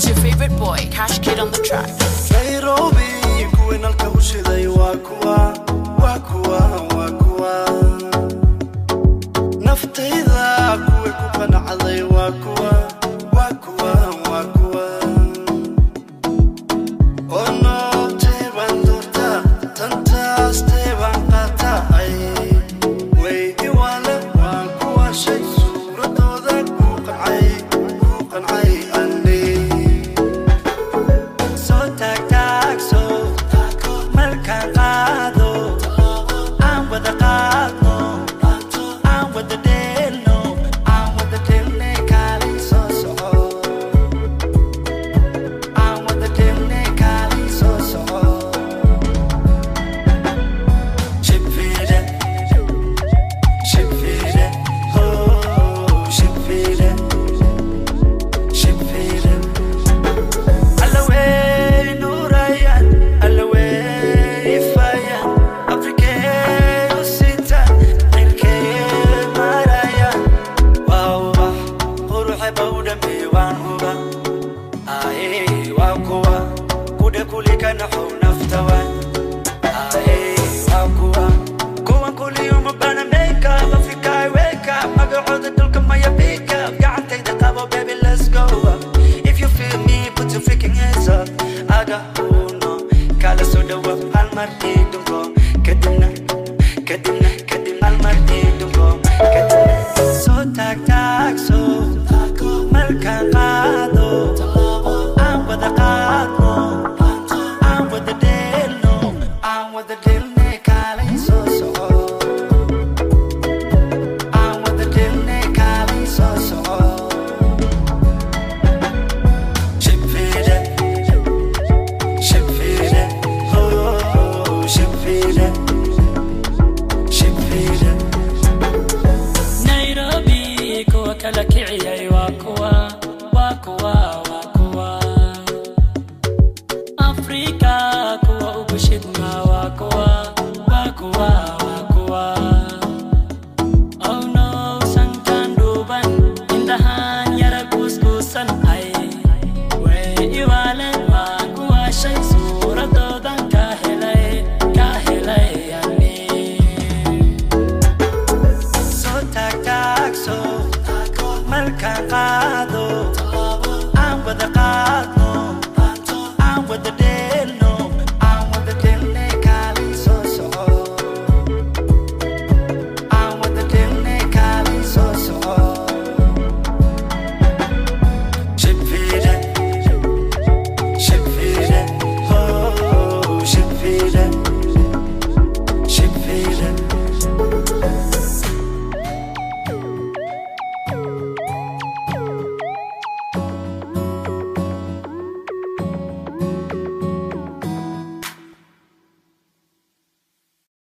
It's your favorite boy, Cash Kid on the track. Nairobi, kuwena alkaushidai wakua naftayda kuwe kuqanacday wakua ono teban dorta tantaas teban qata ay weydi wala wakua shay suuradooda ku qancay andi soo taag soo marka qaado aan wada qaadno aan wada dheelno aan wada dheelne kaalay soo soco aan wada dheelne kaalay soo soco shifire oh shifire alaway nurayan alaway fayan afrikee sita ilkee maraya waawa quruxe bawdhambi waan huba aaye waa kuwa kude kulikana xow naftawa aaye waa kuwan kuliyuma bana make up Africa I wake up magacooda dhulka maya pick up gacantayda qabo baby let's go if you feel me put your freaking hands up aga uno kala soo dhawa hal mar idunko kadibna hal mar idunko kadibna soo taag soo markaan qaad